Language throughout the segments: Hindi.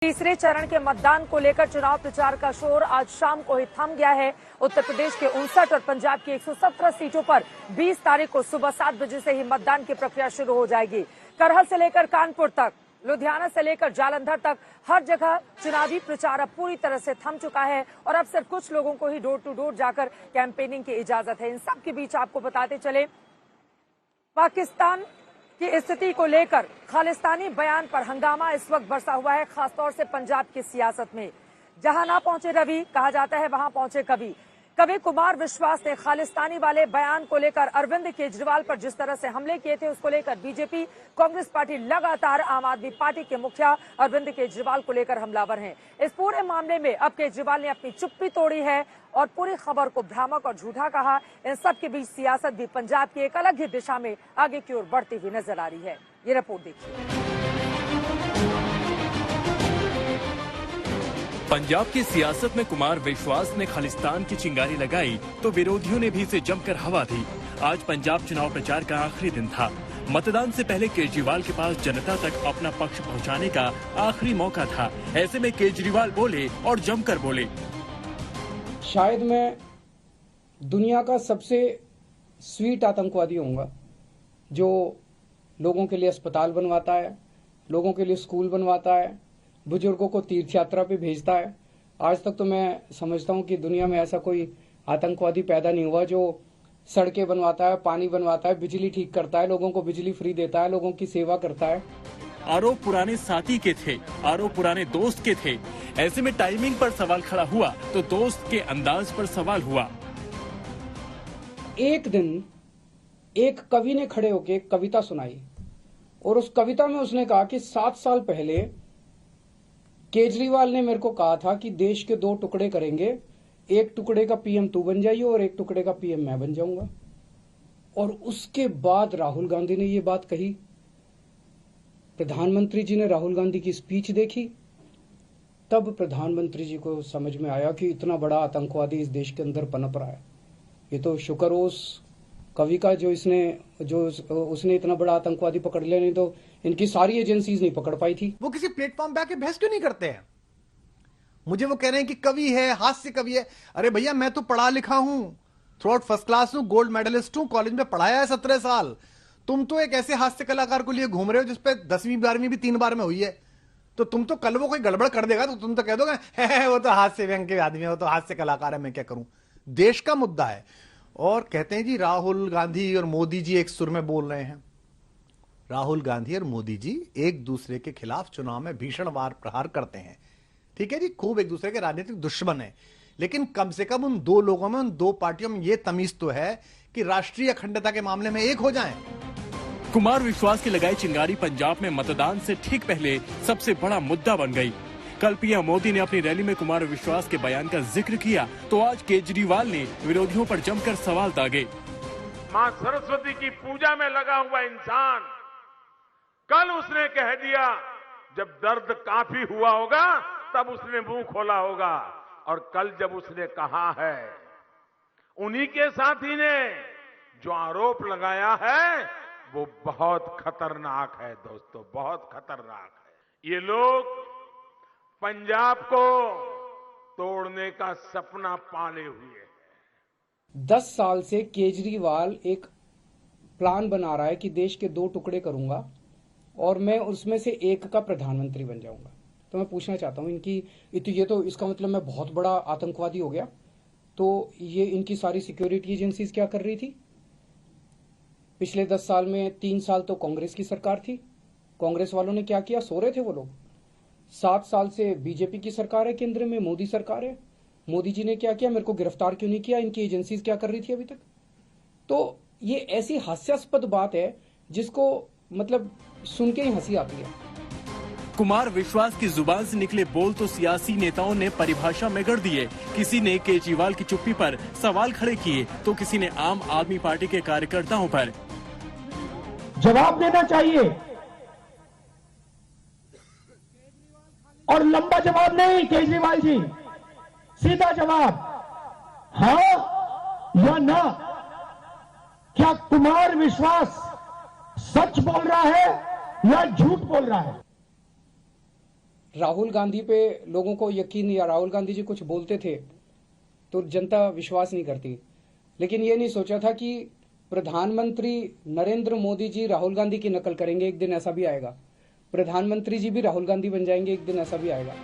तीसरे चरण के मतदान को लेकर चुनाव प्रचार का शोर आज शाम को ही थम गया है। उत्तर प्रदेश के 59 और पंजाब की 117 सीटों पर 20 तारीख को सुबह 7 बजे से ही मतदान की प्रक्रिया शुरू हो जाएगी। करहल से लेकर कानपुर तक, लुधियाना से लेकर जालंधर तक हर जगह चुनावी प्रचार अब पूरी तरह से थम चुका है और अब सिर्फ कुछ लोगों को ही डोर टू डोर जाकर कैंपेनिंग की इजाजत है। इन सब के बीच आपको बताते चले, पाकिस्तान की स्थिति को लेकर खालिस्तानी बयान पर हंगामा इस वक्त बरसा हुआ है, खासतौर से पंजाब की सियासत में। जहां ना पहुंचे रवि, कहा जाता है वहां पहुंचे कवि। कवि कुमार विश्वास ने खालिस्तानी वाले बयान को लेकर अरविंद केजरीवाल पर जिस तरह से हमले किए थे, उसको लेकर बीजेपी कांग्रेस पार्टी लगातार आम आदमी पार्टी के मुखिया अरविंद केजरीवाल को लेकर हमलावर हैं। इस पूरे मामले में अब केजरीवाल ने अपनी चुप्पी तोड़ी है और पूरी खबर को भ्रामक और झूठा कहा। इन सब के बीच सियासत भी पंजाब की एक अलग ही दिशा में आगे की ओर बढ़ती हुई नजर आ रही है। ये रिपोर्ट देखिए। पंजाब की सियासत में कुमार विश्वास ने खालिस्तान की चिंगारी लगाई तो विरोधियों ने भी इसे जमकर हवा दी। आज पंजाब चुनाव प्रचार का आखिरी दिन था। मतदान से पहले केजरीवाल के पास जनता तक अपना पक्ष पहुंचाने का आखिरी मौका था। ऐसे में केजरीवाल बोले और जमकर बोले। शायद मैं दुनिया का सबसे स्वीट आतंकवादी होऊंगा, जो लोगों के लिए अस्पताल बनवाता है, लोगों के लिए स्कूल बनवाता है, बुजुर्गों को तीर्थ यात्रा पे भेजता है। आज तक तो मैं समझता हूँ कि दुनिया में ऐसा कोई आतंकवादी पैदा नहीं हुआ जो सड़कें बनवाता है, पानी बनवाता है, बिजली ठीक करता है, लोगों को बिजली फ्री देता है, लोगों की सेवा करता है। आरोप पुराने साथी के थे, आरोप पुराने दोस्त के थे। ऐसे में टाइमिंग पर सवाल खड़ा हुआ तो दोस्त के अंदाज पर सवाल हुआ। एक दिन एक कवि ने खड़े होकर एक कविता सुनाई और उस कविता में उसने कहा कि 7 साल पहले केजरीवाल ने मेरे को कहा था कि देश के 2 टुकड़े करेंगे, एक टुकड़े का पीएम तू बन जाइए और एक टुकड़े का पीएम मैं बन जाऊंगा। और उसके बाद राहुल गांधी ने ये बात कही। प्रधानमंत्री जी ने राहुल गांधी की स्पीच देखी, तब प्रधानमंत्री जी को समझ में आया कि इतना बड़ा आतंकवादी इस देश के अंदर पनप रहा है। ये तो शुक्र हो उस कवि का जो उसने इतना बड़ा आतंकवादी पकड़ लिया, नहीं तो इनकी सारी एजेंसीज नहीं पकड़ पाई थी। वो किसी प्लेटफॉर्म पे आके बहस क्यों नहीं करते हैं? मुझे वो कह रहे हैं कि कवि है, हास्य कवि है। अरे भैया, मैं तो पढ़ा लिखा हूं, थ्रू आउट फर्स्ट क्लास हूं, गोल्ड मेडलिस्ट हूं, कॉलेज में पढ़ाया है 17 साल। तुम तो एक ऐसे हास्य कलाकार को लिए घूम रहे हो जिसपे 10वीं 12वीं भी 3 बार में हुई है। तो तुम तो कल वो कोई गड़बड़ कर देगा तो तुम तो कह दोगे वो तो हास्य व्यंग के आदमी है, वो तो हास्य कलाकार है, मैं क्या करूं। देश का मुद्दा है। और कहते हैं जी राहुल गांधी और मोदी जी एक सुर में बोल रहे हैं। राहुल गांधी और मोदी जी एक दूसरे के खिलाफ चुनाव में भीषण वार प्रहार करते हैं, ठीक है जी, खूब एक दूसरे के राजनीतिक दुश्मन है, लेकिन कम से कम उन 2 लोगों में, उन 2 पार्टियों में यह तमीज तो है कि राष्ट्रीय अखंडता के मामले में एक हो जाएं। कुमार विश्वास की लगाई चिंगारी पंजाब में मतदान से ठीक पहले सबसे बड़ा मुद्दा बन गई। कल पीएम मोदी ने अपनी रैली में कुमार विश्वास के बयान का जिक्र किया तो आज केजरीवाल ने विरोधियों पर जमकर सवाल दागे। मां सरस्वती की पूजा में लगा हुआ इंसान कल उसने कह दिया, जब दर्द काफी हुआ होगा तब उसने मुंह खोला होगा। और कल जब उसने कहा है, उन्हीं के साथी ने जो आरोप लगाया है वो बहुत खतरनाक है दोस्तों, बहुत खतरनाक है। ये लोग पंजाब को तोड़ने का सपना पाले हुए हैं। 10 साल से केजरीवाल एक प्लान बना रहा है कि देश के 2 टुकड़े करूंगा और मैं उसमें से एक का प्रधानमंत्री बन जाऊंगा। तो मैं पूछना चाहता हूं, ये तो इसका मतलब मैं बहुत बड़ा आतंकवादी हो गया। तो ये इनकी सारी सिक्योरिटी एजेंसीज क्या कर रही थी? पिछले 10 साल में 3 साल तो कांग्रेस की सरकार थी। कांग्रेस वालों ने क्या किया? सो रहे थे वो लोग। 7 साल से बीजेपी की सरकार है, केंद्र में मोदी सरकार है। मोदी जी ने क्या किया? मेरे को गिरफ्तार क्यों नहीं किया? इनकी एजेंसीज क्या कर रही थी अभी तक? तो ये ऐसी हास्यास्पद बात है जिसको मतलब सुन के ही हंसी आती है। कुमार विश्वास की जुबान से निकले बोल तो सियासी नेताओं ने परिभाषा में गढ़ दिए। किसी ने केजरीवाल की चुप्पी पर सवाल खड़े किए तो किसी ने आम आदमी पार्टी के कार्यकर्ताओं पर जवाब देना चाहिए, और लंबा जवाब नहीं केजरीवाल जी, सीधा जवाब, हां या ना। क्या कुमार विश्वास सच बोल रहा है या झूठ बोल रहा है? राहुल गांधी पे लोगों को यकीन नहीं, राहुल गांधी जी कुछ बोलते थे तो जनता विश्वास नहीं करती, लेकिन ये नहीं सोचा था कि प्रधानमंत्री नरेंद्र मोदी जी राहुल गांधी की नकल करेंगे, एक दिन ऐसा भी आएगा। प्रधानमंत्री जी भी राहुल गांधी बन जाएंगे, एक दिन ऐसा भी आएगा।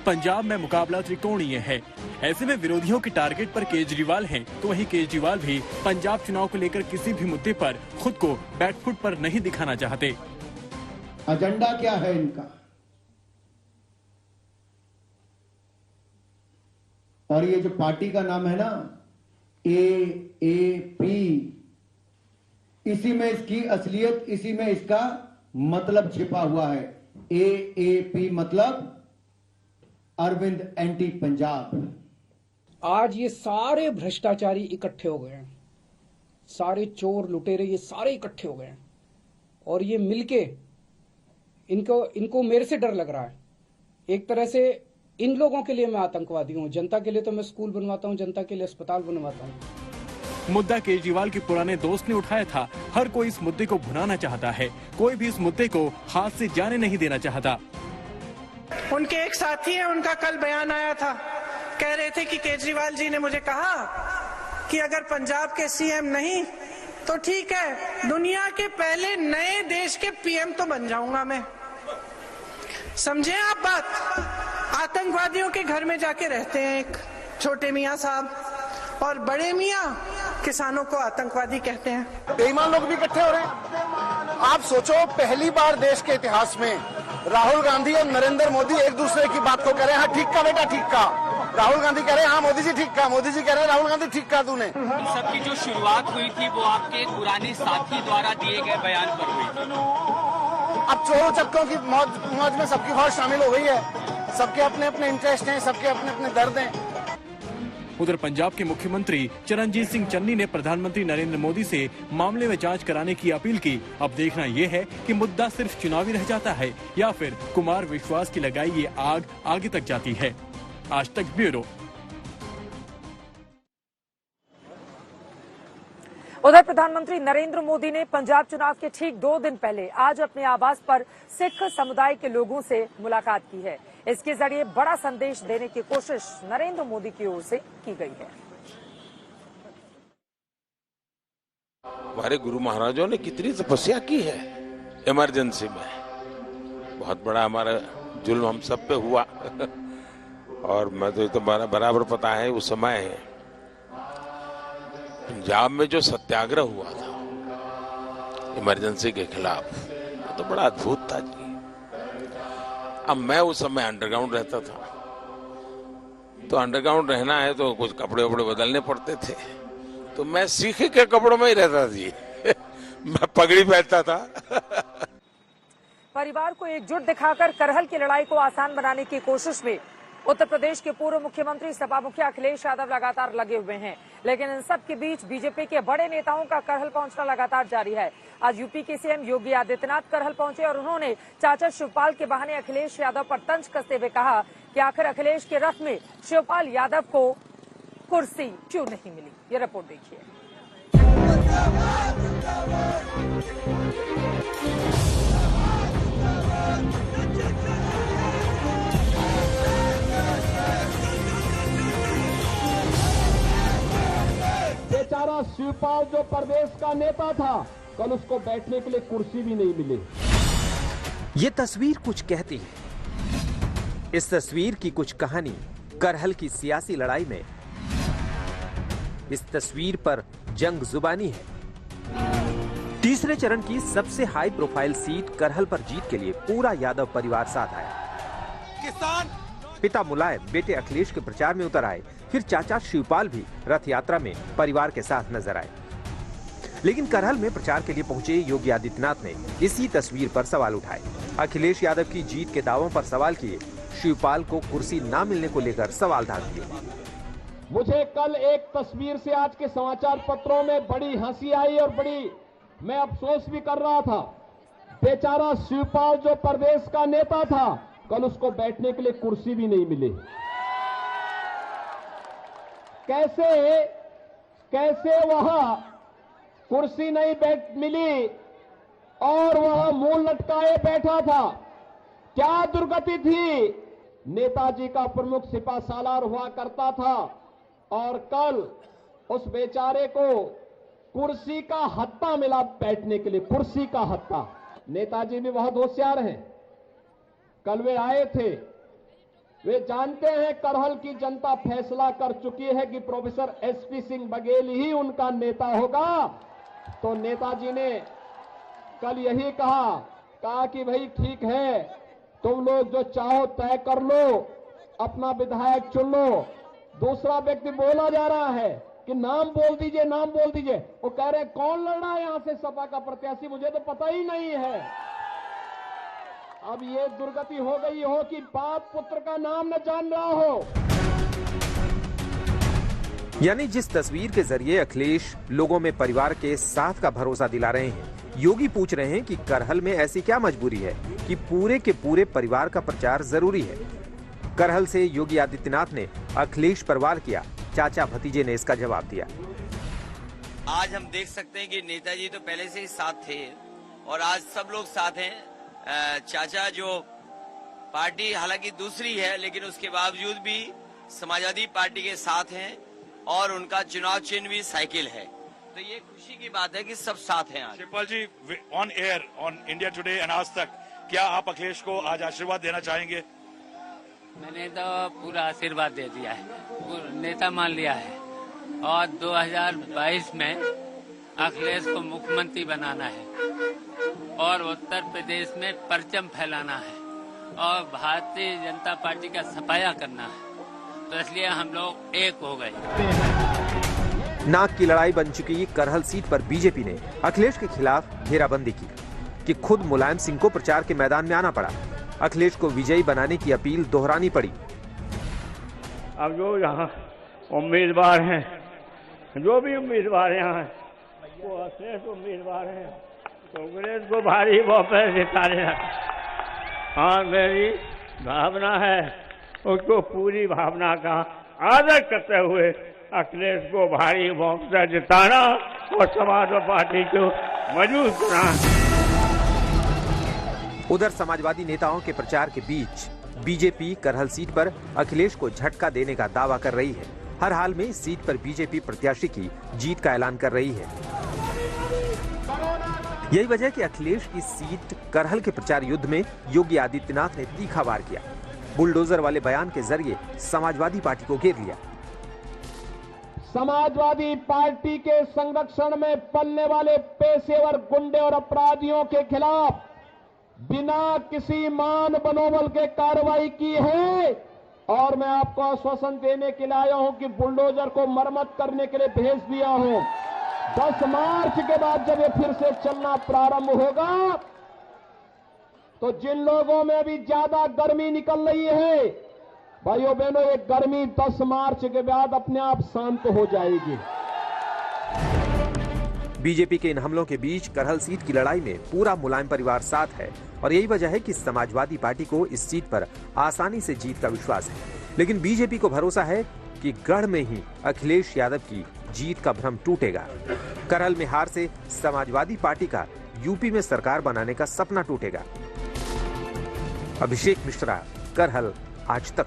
पंजाब में मुकाबला त्रिकोणीय है। ऐसे में विरोधियों के टारगेट पर केजरीवाल हैं, तो वहीं केजरीवाल भी पंजाब चुनाव को लेकर किसी भी मुद्दे पर खुद को बैकफुट पर नहीं दिखाना चाहते। एजेंडा क्या है इनका? और ये जो पार्टी का नाम है ना, AAP, इसी में इसकी असलियत, इसी में इसका मतलब छिपा हुआ है। AAP मतलब अरविंद एंटी पंजाब। आज ये सारे भ्रष्टाचारी इकट्ठे हो गए हैं, सारे चोर लुटेरे ये सारे इकट्ठे हो गए हैं, और ये मिलके इनको मेरे से डर लग रहा है। एक तरह से इन लोगों के लिए मैं आतंकवादी हूं, जनता के लिए तो मैं स्कूल बनवाता हूं, जनता के लिए अस्पताल बनवाता हूं। मुद्दा केजरीवाल के पुराने दोस्त ने उठाया था। हर कोई इस मुद्दे को भुनाना चाहता है, कोई भी इस मुद्दे को हाथ से जाने नहीं देना चाहता। उनके एक साथी हैं, उनका कल बयान आया था, कह रहे थे कि केजरीवाल जी ने मुझे कहा कि अगर पंजाब के सीएम नहीं तो ठीक है, दुनिया के पहले नए देश के पीएम तो बन जाऊंगा मैं। समझे आप बात? आतंकवादियों के घर में जाके रहते हैं एक छोटे मियां साहब, और बड़े मियां किसानों को आतंकवादी कहते हैं। बेईमान लोग भी इकट्ठे हो रहे हैं। आप सोचो, पहली बार देश के इतिहास में राहुल गांधी और नरेंद्र मोदी एक दूसरे की बात को कह रहे हैं, हाँ ठीक का बेटा ठीक का। राहुल गांधी कह रहे हैं हाँ मोदी जी ठीक का, मोदी जी कह रहे हैं राहुल गांधी ठीक का तूने। सबकी जो शुरुआत हुई थी वो आपके पुराने साथी द्वारा दिए गए बयान पर हुई थी। अब चोरों चक्कों की मौज में सबकी बहुत शामिल हो गई है, सबके अपने अपने इंटरेस्ट हैं, सबके अपने अपने दर्द हैं। उधर पंजाब के मुख्यमंत्री चरणजीत सिंह चन्नी ने प्रधानमंत्री नरेंद्र मोदी से मामले में जांच कराने की अपील की। अब देखना यह है कि मुद्दा सिर्फ चुनावी रह जाता है या फिर कुमार विश्वास की लगाई ये आग आगे तक जाती है। आज तक ब्यूरो। उधर प्रधानमंत्री नरेंद्र मोदी ने पंजाब चुनाव के ठीक 2 दिन पहले आज अपने आवास पर सिख समुदाय के लोगों से मुलाकात की है। इसके जरिए बड़ा संदेश देने की कोशिश नरेंद्र मोदी की ओर से की गई है। हमारे गुरु महाराजों ने कितनी तपस्या की है इमरजेंसी में, बहुत बड़ा हमारा जुल्म हम सब पे हुआ और मैं तो बराबर पता है उस समय पंजाब में जो सत्याग्रह हुआ था इमरजेंसी के खिलाफ, तो बड़ा अद्भुत था जी। अब मैं उस समय अंडरग्राउंड रहता था, तो अंडरग्राउंड रहना है तो कुछ कपड़े वपड़े बदलने पड़ते थे, तो मैं सिख के कपड़ों में ही रहता जी मैं पगड़ी पहनता था परिवार को एकजुट दिखाकर करहल की लड़ाई को आसान बनाने की कोशिश में उत्तर प्रदेश के पूर्व मुख्यमंत्री सपा मुखिया अखिलेश यादव लगातार लगे हुए हैं, लेकिन इन सब के बीच बीजेपी के बड़े नेताओं का करहल पहुंचना लगातार जारी है। आज यूपी के सीएम योगी आदित्यनाथ करहल पहुंचे और उन्होंने चाचा शिवपाल के बहाने अखिलेश यादव पर तंज कसते हुए कहा कि आखिर अखिलेश के रथ में शिवपाल यादव को कुर्सी क्यों नहीं मिली। ये रिपोर्ट देखिए। बेचारा शिवपाल जो प्रदेश का नेता था, कल उसको बैठने के लिए कुर्सी भी नहीं मिली। ये तस्वीर कुछ कहती है। इस तस्वीर की कुछ कहानी करहल की सियासी लड़ाई में। इस तस्वीर पर जंग जुबानी है। तीसरे चरण की सबसे हाई प्रोफाइल सीट करहल पर जीत के लिए पूरा यादव परिवार साथ आया। किसान पिता मुलायम बेटे अखिलेश के प्रचार में उतर आए, फिर चाचा शिवपाल भी रथ यात्रा में परिवार के साथ नजर आए। लेकिन करहल में प्रचार के लिए पहुंचे योगी आदित्यनाथ ने इसी तस्वीर पर सवाल उठाए। अखिलेश यादव की जीत के दावों पर सवाल किए, शिवपाल को कुर्सी न मिलने को लेकर सवाल दाग दिए। मुझे कल एक तस्वीर से आज के समाचार पत्रों में बड़ी हंसी आई और बड़ी मैं अफसोस भी कर रहा था। बेचारा शिवपाल जो प्रदेश का नेता था, कल उसको बैठने के लिए कुर्सी भी नहीं मिली। कैसे वहां कुर्सी नहीं मिली और वहां मुंह लटकाए बैठा था। क्या दुर्गति थी। नेताजी का प्रमुख सिपा सालार हुआ करता था और कल उस बेचारे को कुर्सी का हत्ता मिला बैठने के लिए, कुर्सी का हत्ता। नेताजी भी बहुत होशियार हैं। कल वे आए थे, वे जानते हैं करहल की जनता फैसला कर चुकी है कि प्रोफेसर एसपी सिंह बघेल ही उनका नेता होगा। तो नेताजी ने कल यही कहा कि भाई ठीक है, तुम लोग जो चाहो तय कर लो, अपना विधायक चुन लो। दूसरा व्यक्ति बोला जा रहा है कि नाम बोल दीजिए, नाम बोल दीजिए। वो कह रहे हैं कौन लड़ रहा है यहां से सपा का प्रत्याशी, मुझे तो पता ही नहीं है। अब ये दुर्गति हो गई हो कि बाप पुत्र का नाम न जान रहा हो। यानी जिस तस्वीर के जरिए अखिलेश लोगों में परिवार के साथ का भरोसा दिला रहे हैं, योगी पूछ रहे हैं कि करहल में ऐसी क्या मजबूरी है कि पूरे के पूरे परिवार का प्रचार जरूरी है। करहल से योगी आदित्यनाथ ने अखिलेश पर वार किया, चाचा भतीजे ने इसका जवाब दिया। आज हम देख सकते हैं कि नेताजी तो पहले से ही साथ थे और आज सब लोग साथ हैं। चाचा जो पार्टी हालांकि दूसरी है, लेकिन उसके बावजूद भी समाजवादी पार्टी के साथ हैं और उनका चुनाव चिन्ह भी साइकिल है। तो ये खुशी की बात है कि सब साथ हैं। आज Shivpal ji, on air on India Today and Aaj Tak, क्या आप अखिलेश को आज आशीर्वाद देना चाहेंगे? मैंने तो पूरा आशीर्वाद दे दिया है, नेता मान लिया है और 2022 में अखिलेश को मुख्यमंत्री बनाना है और उत्तर प्रदेश में परचम फैलाना है और भारतीय जनता पार्टी का सफाया करना है। तो इसलिए हम लोग एक हो गए। नाक की लड़ाई बन चुकी करहल सीट पर बीजेपी ने अखिलेश के खिलाफ घेराबंदी की कि खुद मुलायम सिंह को प्रचार के मैदान में आना पड़ा। अखिलेश को विजयी बनाने की अपील दोहरानी पड़ी। अब जो यहाँ उम्मीदवार हैं, जो भी उम्मीदवार यहाँ वो अखिलेश उम्मीदवार हैं, कांग्रेस को भारी बहुमत जिताने। हाँ, मेरी भावना है, उसको पूरी भावना का आदर करते हुए अखिलेश को भारी बहुमत जिताना और समाजवादी पार्टी को मजबूत बनाना। उधर समाजवादी नेताओं के प्रचार के बीच बीजेपी करहल सीट पर अखिलेश को झटका देने का दावा कर रही है। हर हाल में इस सीट पर बीजेपी प्रत्याशी की जीत का ऐलान कर रही है। यही वजह कि अखिलेश की सीट करहल के प्रचार युद्ध में योगी आदित्यनाथ ने तीखा वार किया। बुलडोजर वाले बयान के जरिए समाजवादी पार्टी को घेर लिया। समाजवादी पार्टी के संरक्षण में पलने वाले पेशेवर गुंडे और अपराधियों के खिलाफ बिना किसी मान बनोबल के कार्रवाई की है और मैं आपको आश्वासन देने के लिए आया हूं कि बुलडोजर को मरम्मत करने के लिए भेज दिया हूं। 10 मार्च के बाद जब ये फिर से चलना प्रारंभ होगा तो जिन लोगों में अभी ज्यादा गर्मी निकल रही है, भाइयों बहनों, ये गर्मी 10 मार्च के बाद अपने आप शांत हो जाएगी। बीजेपी के इन हमलों के बीच करहल सीट की लड़ाई में पूरा मुलायम परिवार साथ है और यही वजह है कि समाजवादी पार्टी को इस सीट पर आसानी से जीत का विश्वास है। लेकिन बीजेपी को भरोसा है कि गढ़ में ही अखिलेश यादव की जीत का भ्रम टूटेगा। करहल में हार से समाजवादी पार्टी का यूपी में सरकार बनाने का सपना टूटेगा। अभिषेक मिश्रा, करहल, आज तक।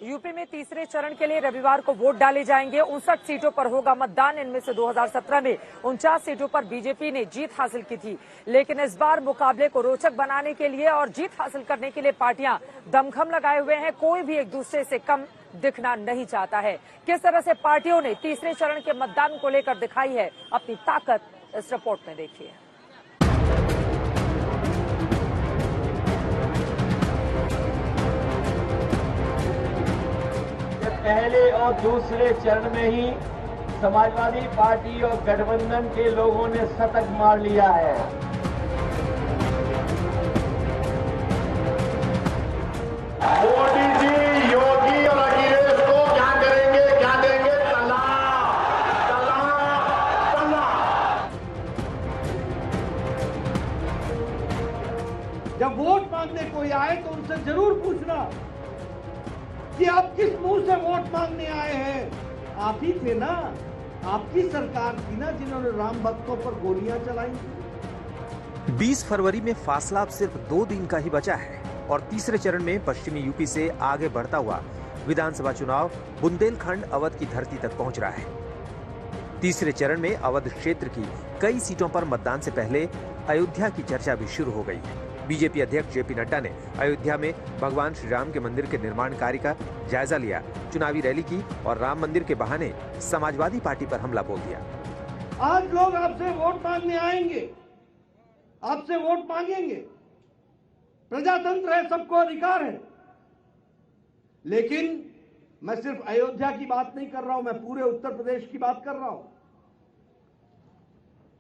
यूपी में तीसरे चरण के लिए रविवार को वोट डाले जाएंगे। 59 सीटों पर होगा मतदान। इनमें से 2017 में 49 सीटों पर बीजेपी ने जीत हासिल की थी, लेकिन इस बार मुकाबले को रोचक बनाने के लिए और जीत हासिल करने के लिए पार्टियां दमखम लगाए हुए हैं। कोई भी एक दूसरे से कम दिखना नहीं चाहता है। किस तरह से पार्टियों ने तीसरे चरण के मतदान को लेकर दिखाई है अपनी ताकत, इस रिपोर्ट में देखिए। पहले और दूसरे चरण में ही समाजवादी पार्टी और गठबंधन के लोगों ने शतक मार लिया है। मोदी जी, योगी और अखिलेश को क्या करेंगे, क्या देंगे? जब वोट मांगने कोई आए तो उनसे जरूर पूछना कि आप किस मुंह से वोट मांगने आए हैं। आप ही थे ना, आपकी सरकार थी ना जिन्होंने राम भक्तों पर गोलियां चलाई। 20 फरवरी में फासला अब सिर्फ 2 दिन का ही बचा है और तीसरे चरण में पश्चिमी यूपी से आगे बढ़ता हुआ विधानसभा चुनाव बुंदेलखंड अवध की धरती तक पहुंच रहा है। तीसरे चरण में अवध क्षेत्र की कई सीटों पर मतदान से पहले अयोध्या की चर्चा भी शुरू हो गई है। बीजेपी अध्यक्ष जेपी नड्डा ने अयोध्या में भगवान श्री राम के मंदिर के निर्माण कार्य का जायजा लिया, चुनावी रैली की और राम मंदिर के बहाने समाजवादी पार्टी पर हमला बोल दिया। आज लोग आपसे वोट मांगने आएंगे, आपसे वोट मांगेंगे, प्रजातंत्र है, सबको अधिकार है। लेकिन मैं सिर्फ अयोध्या की बात नहीं कर रहा हूं, मैं पूरे उत्तर प्रदेश की बात कर रहा हूं।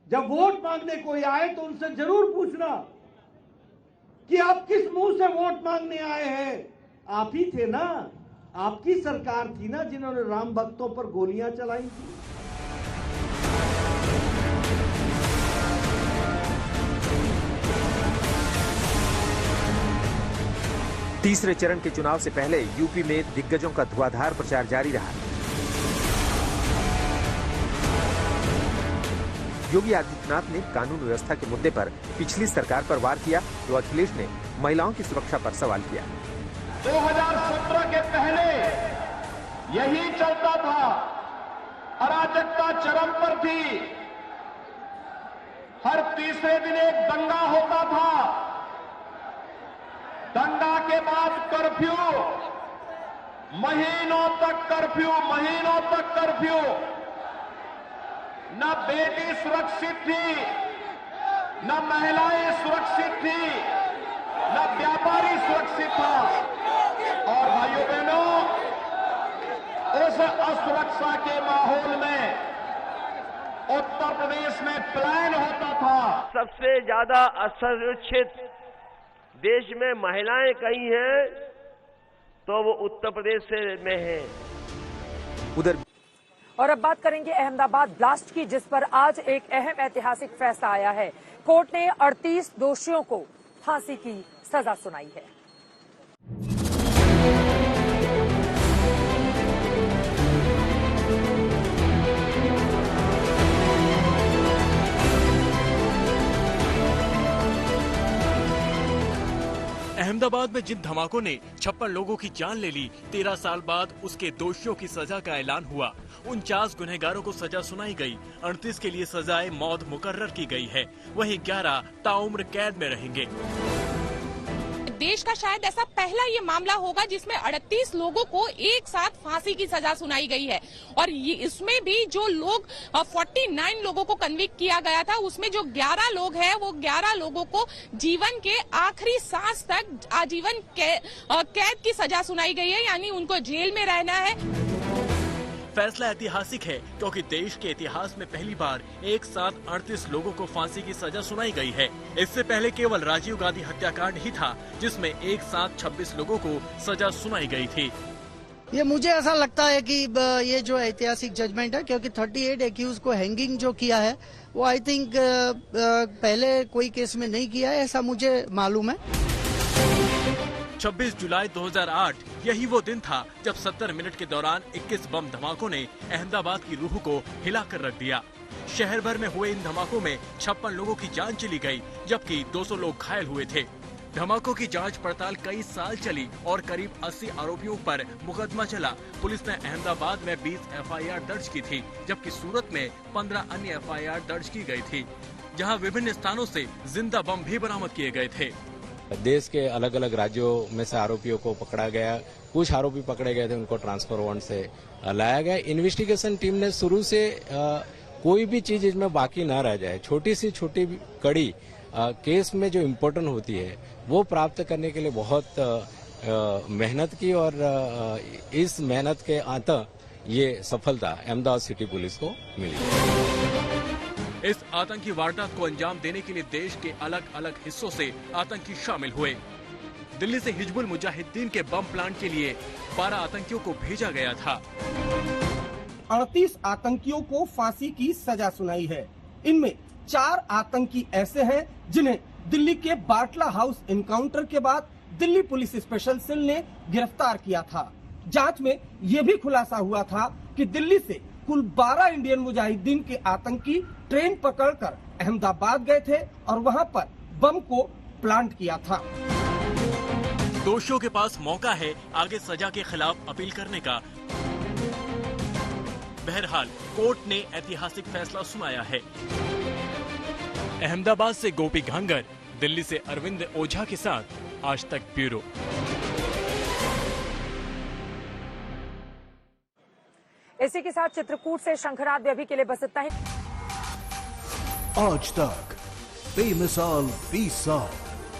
जब वोट मांगने कोई आए तो उनसे जरूर पूछना कि आप किस मुंह से वोट मांगने आए हैं। आप ही थे ना, आपकी सरकार थी ना जिन्होंने राम भक्तों पर गोलियां चलाई थी। तीसरे चरण के चुनाव से पहले यूपी में दिग्गजों का धुआंधार प्रचार जारी रहा। योगी आदित्यनाथ ने कानून व्यवस्था के मुद्दे पर पिछली सरकार पर वार किया तो अखिलेश ने महिलाओं की सुरक्षा पर सवाल किया। 2017 के पहले यही चलता था, अराजकता चरम पर थी। हर तीसरे दिन एक दंगा होता था, दंगा के बाद कर्फ्यू, महीनों तक कर्फ्यू। न बेटी सुरक्षित थी, न महिलाएं सुरक्षित थी, न व्यापारी सुरक्षित था। और भाइयों बहनों, उस असुरक्षा के माहौल में उत्तर प्रदेश में प्लान होता था। सबसे ज्यादा असुरक्षित देश में महिलाएं कहीं हैं तो वो उत्तर प्रदेश में हैं। उधर और अब बात करेंगे अहमदाबाद ब्लास्ट की, जिस पर आज एक अहम ऐतिहासिक फैसला आया है। कोर्ट ने 38 दोषियों को फांसी की सजा सुनाई है। अहमदाबाद में जिन धमाकों ने 56 लोगों की जान ले ली, 13 साल बाद उसके दोषियों की सजा का ऐलान हुआ। 49 गुनहगारों को सजा सुनाई गई, 38 के लिए सजाए मौत मुकर्रर की गई है, वहीं 11 ताउम्र कैद में रहेंगे। देश का शायद ऐसा पहला ये मामला होगा जिसमें 38 लोगों को एक साथ फांसी की सजा सुनाई गई है। और इसमें भी जो लोग 49 लोगों को कन्विक्ट किया गया था, उसमें जो 11 लोग हैं वो 11 लोगों को जीवन के आखिरी सांस तक आजीवन कैद की सजा सुनाई गई है, यानी उनको जेल में रहना है। फैसला ऐतिहासिक है क्योंकि देश के इतिहास में पहली बार एक साथ 38 लोगों को फांसी की सजा सुनाई गई है। इससे पहले केवल राजीव गांधी हत्याकांड ही था जिसमें एक साथ 26 लोगों को सजा सुनाई गई थी। ये मुझे ऐसा लगता है कि ये जो ऐतिहासिक जजमेंट है, क्योंकि 38 एक्यूज को हैंगिंग जो किया है वो आई थिंक पहले कोई केस में नहीं किया है, ऐसा मुझे मालूम है। 26 जुलाई 2008 यही वो दिन था जब 70 मिनट के दौरान 21 बम धमाकों ने अहमदाबाद की रूह को हिलाकर रख दिया। शहर भर में हुए इन धमाकों में 56 लोगों की जान चली गई, जबकि 200 लोग घायल हुए थे। धमाकों की जांच पड़ताल कई साल चली और करीब 80 आरोपियों पर मुकदमा चला। पुलिस ने अहमदाबाद में 20 FIR दर्ज की थी, जबकि सूरत में 15 अन्य FIR दर्ज की गई थी, जहां विभिन्न स्थानों से जिंदा बम भी बरामद किए गए थे। देश के अलग अलग राज्यों में से आरोपियों को पकड़ा गया, कुछ आरोपी पकड़े गए थे, उनको ट्रांसफर वारंट से लाया गया। इन्वेस्टिगेशन टीम ने शुरू से कोई भी चीज इसमें बाकी ना रह जाए, छोटी सी छोटी कड़ी केस में जो इम्पोर्टेंट होती है वो प्राप्त करने के लिए बहुत मेहनत की और इस मेहनत के अंत ये सफलता अहमदाबाद सिटी पुलिस को मिली। इस आतंकी वारदात को अंजाम देने के लिए देश के अलग अलग हिस्सों से आतंकी शामिल हुए। दिल्ली से हिजबुल मुजाहिदीन के बम प्लांट के लिए 12 आतंकियों को भेजा गया था। 38 आतंकियों को फांसी की सजा सुनाई है। इनमें 4 आतंकी ऐसे हैं जिन्हें दिल्ली के बाटला हाउस एनकाउंटर के बाद दिल्ली पुलिस स्पेशल सेल ने गिरफ्तार किया था। जांच में यह भी खुलासा हुआ था कि दिल्ली से कुल 12 इंडियन मुजाहिदीन के आतंकी ट्रेन पकड़कर अहमदाबाद गए थे और वहां पर बम को प्लांट किया था। दोषियों के पास मौका है आगे सजा के खिलाफ अपील करने का। बहरहाल कोर्ट ने ऐतिहासिक फैसला सुनाया है। अहमदाबाद से गोपी घांगर, दिल्ली से अरविंद ओझा के साथ आज तक ब्यूरो। इसी के साथ चित्रकूट से शंखनाद अभी के लिए बस इतना ही। आज तक बेमिसाल 20 साल।